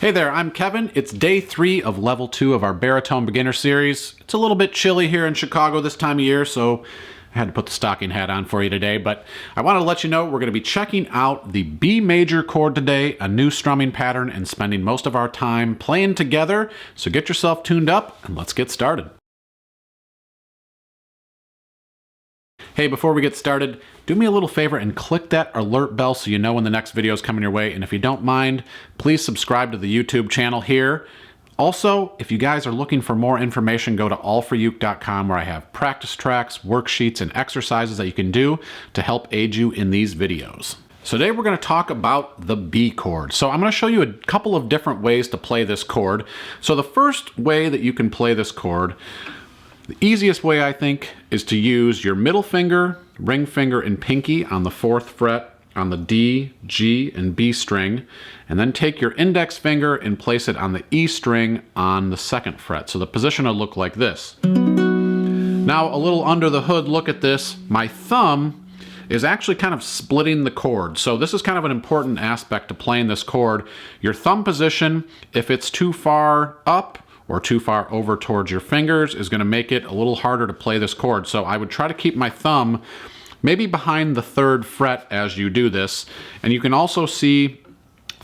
Hey there, I'm Kevin. It's day 3 of level 2 of our Baritone Beginner Series. It's a little bit chilly here in Chicago this time of year, so I had to put the stocking hat on for you today, but I wanted to let you know we're going to be checking out the B major chord today, a new strumming pattern, and spending most of our time playing together. So get yourself tuned up and let's get started. Hey, before we get started, do me a little favor and click that alert bell so you know when the next video is coming your way. And if you don't mind, please subscribe to the YouTube channel here. Also, if you guys are looking for more information, go to allforuke.com where I have practice tracks, worksheets, and exercises that you can do to help aid you in these videos. So today we're going to talk about the B chord. So I'm going to show you a couple of different ways to play this chord. So the first way that you can play this chord, the easiest way, I think, is to use your middle finger, ring finger, and pinky on the 4th fret on the D, G, and B string, and then take your index finger and place it on the E string on the 2nd fret. So the position will look like this. Now, a little under the hood look at this. My thumb is actually kind of splitting the chord. So this is kind of an important aspect to playing this chord. Your thumb position, if it's too far up or too far over towards your fingers, is going to make it a little harder to play this chord. So I would try to keep my thumb maybe behind the 3rd fret as you do this. And you can also see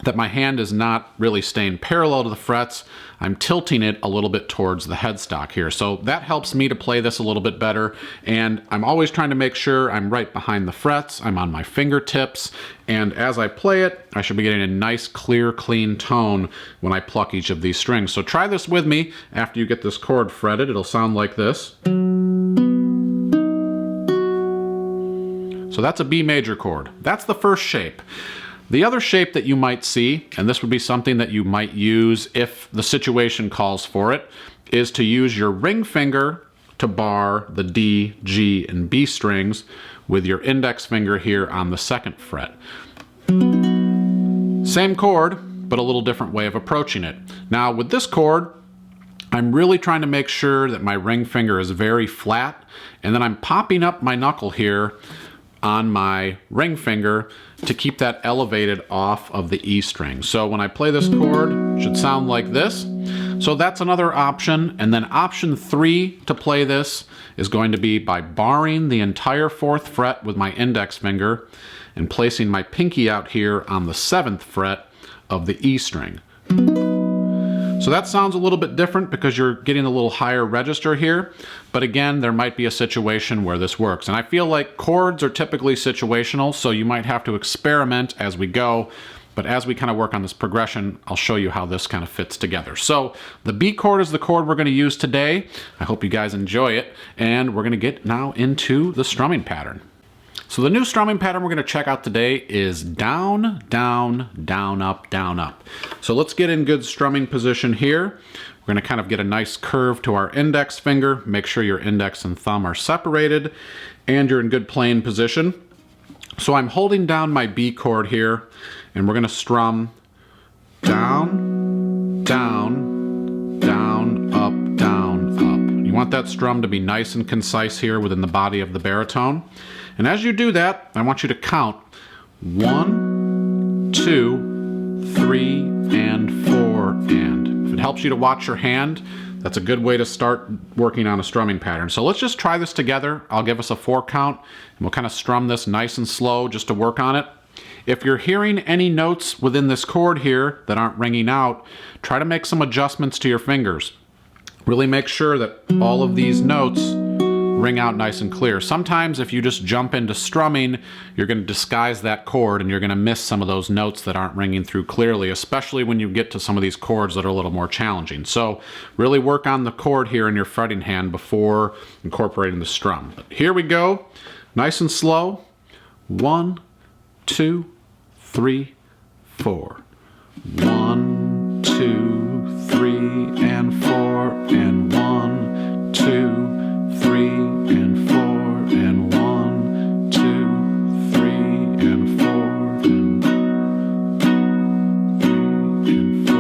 that my hand is not really staying parallel to the frets. I'm tilting it a little bit towards the headstock here. So that helps me to play this a little bit better. And I'm always trying to make sure I'm right behind the frets. I'm on my fingertips. And as I play it, I should be getting a nice, clear, clean tone when I pluck each of these strings. So try this with me after you get this chord fretted. It'll sound like this. So that's a B major chord. That's the first shape. The other shape that you might see, and this would be something that you might use if the situation calls for it, is to use your ring finger to bar the D, G, and B strings with your index finger here on the 2nd fret. Same chord, but a little different way of approaching it. Now with this chord, I'm really trying to make sure that my ring finger is very flat, and then I'm popping up my knuckle here on my ring finger to keep that elevated off of the E string. So when I play this chord, it should sound like this. So that's another option. And then option 3 to play this is going to be by barring the entire 4th fret with my index finger and placing my pinky out here on the 7th fret of the E string. So that sounds a little bit different because you're getting a little higher register here. But again, there might be a situation where this works. And I feel like chords are typically situational, so you might have to experiment as we go. But as we kind of work on this progression, I'll show you how this kind of fits together. So the B chord is the chord we're going to use today. I hope you guys enjoy it. And we're going to get now into the strumming pattern. So the new strumming pattern we're going to check out today is down, down, down, up, down, up. So let's get in good strumming position here. We're going to kind of get a nice curve to our index finger. Make sure your index and thumb are separated and you're in good playing position. So I'm holding down my B chord here and we're going to strum down, down, down, up, down, up. You want that strum to be nice and concise here within the body of the baritone. And as you do that, I want you to count 1, 2, 3, and 4, and. If it helps you to watch your hand, that's a good way to start working on a strumming pattern. So let's just try this together. I'll give us a 4 count, and we'll kind of strum this nice and slow just to work on it. If you're hearing any notes within this chord here that aren't ringing out, try to make some adjustments to your fingers. Really make sure that all of these notes ring out nice and clear. Sometimes if you just jump into strumming, you're going to disguise that chord and you're going to miss some of those notes that aren't ringing through clearly, especially when you get to some of these chords that are a little more challenging. So really work on the chord here in your fretting hand before incorporating the strum. But here we go, nice and slow. 1, 2, 3, 4. 1, 2, 3, and 4, and 1, 2, 3, and 4, and 1, 2, 3, and 4, and 3, and 4,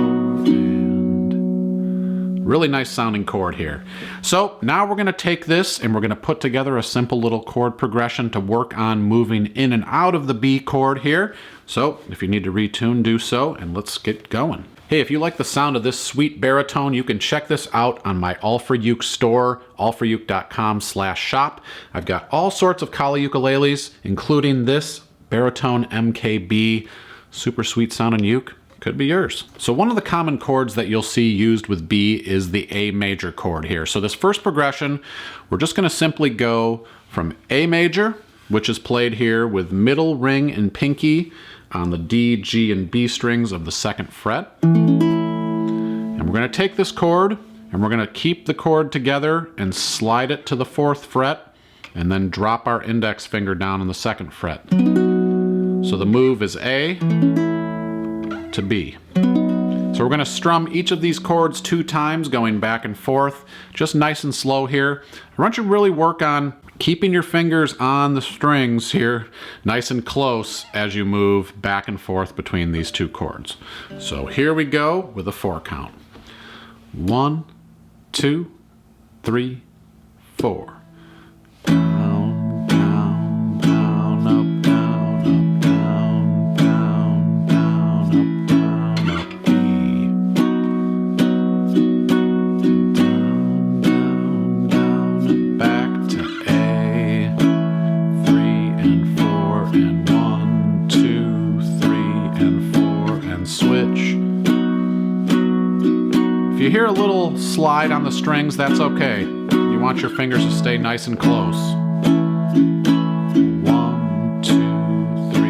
and really nice sounding chord here. So now we're going to take this and we're going to put together a simple little chord progression to work on moving in and out of the B chord here. So if you need to retune, do so, and let's get going. Hey, if you like the sound of this sweet baritone, you can check this out on my All For Uke store, allforuke.com/shop. I've got all sorts of Kali ukuleles, including this Baritone MKB, super sweet sounding uke. Could be yours. So one of the common chords that you'll see used with B is the A major chord here. So this first progression, we're just gonna simply go from A major, which is played here with middle ring and pinky on the D, G, and B strings of the 2nd fret. And we're going to take this chord and we're going to keep the chord together and slide it to the 4th fret and then drop our index finger down on the 2nd fret. So the move is A to B. So we're going to strum each of these chords 2 times, going back and forth, just nice and slow here. I want you to really work on keeping your fingers on the strings here nice and close as you move back and forth between these 2 chords. So here we go with a 4 count. 1, 2, 3, 4. If you hear a little slide on the strings, that's okay. You want your fingers to stay nice and close. 1, 2, 3,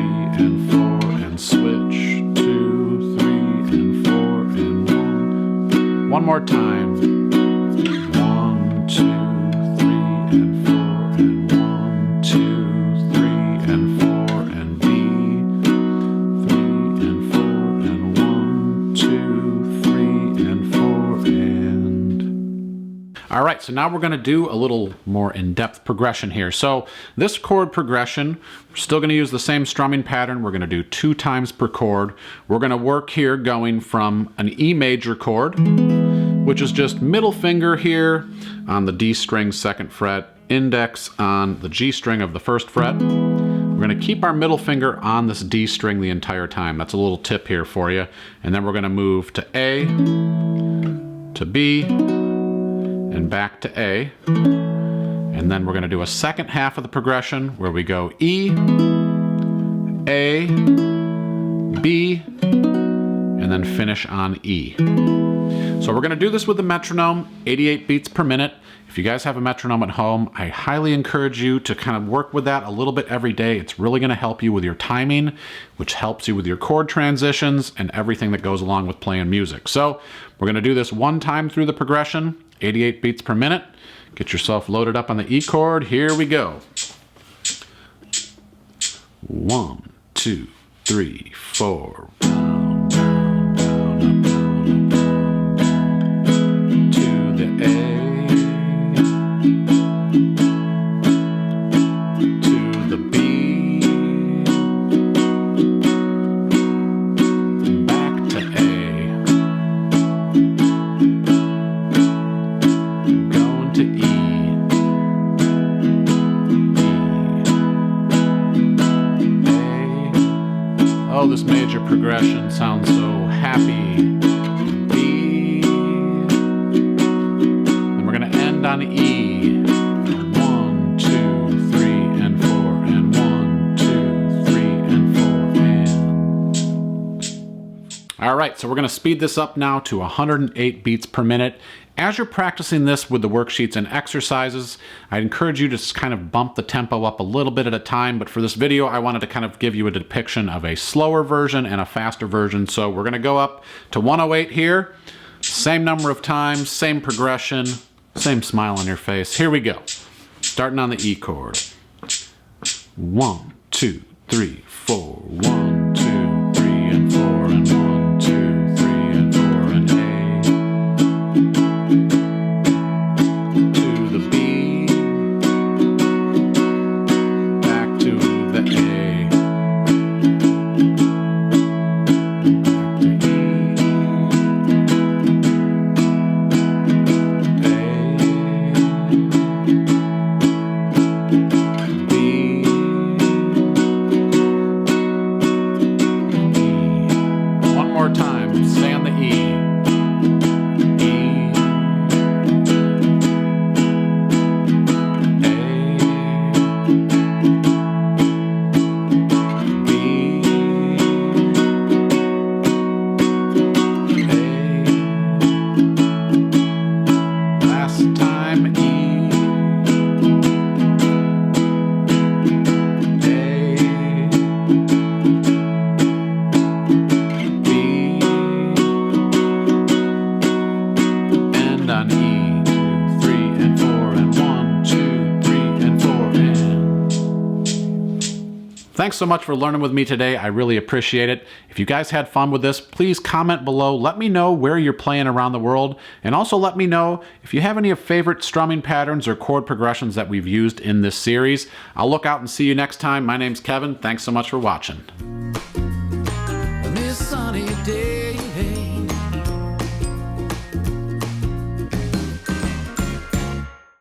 and 4, and switch. 2, 3, and 4, and 1. One more time. 1, 2, 3, and 4, and 1, 2, 3, and 4, and B. 3 and 4, and 1, 2, 3, and 4. All right, so now we're going to do a little more in-depth progression here. So this chord progression, we're still going to use the same strumming pattern. We're going to do 2 times per chord. We're going to work here going from an E major chord, which is just middle finger here on the D string 2nd fret, index on the G string of the 1st fret. We're going to keep our middle finger on this D string the entire time. That's a little tip here for you. And then we're going to move to A, to B, and back to A. And then we're going to do a 2nd half of the progression where we go E, A, B, and then finish on E. So we're going to do this with the metronome, 88 beats per minute. If you guys have a metronome at home, I highly encourage you to kind of work with that a little bit every day. It's really going to help you with your timing, which helps you with your chord transitions and everything that goes along with playing music. So we're going to do this 1 time through the progression, 88 beats per minute. Get yourself loaded up on the E chord. Here we go. 1, 2, 3, 4. Oh, this major progression sounds so happy. B. Then we're going to end on E. 1, 2, 3, and 4, and 1, 2, 3, and 4, and... All right, so we're going to speed this up now to 108 beats per minute. As you're practicing this with the worksheets and exercises, I'd encourage you to just kind of bump the tempo up a little bit at a time, but for this video, I wanted to kind of give you a depiction of a slower version and a faster version. So we're gonna go up to 108 here, same number of times, same progression, same smile on your face. Here we go. Starting on the E chord. 1, 2, 3, 4, 1, 2, 3, and 4, and 1, 2, 3, and 4, and A. thanks so much for learning with me today. I really appreciate it. If you guys had fun with this, please comment below. Let me know where you're playing around the world, and also let me know if you have any favorite strumming patterns or chord progressions that we've used in this series. I'll look out and see you next time. My name's Kevin. Thanks so much for watching.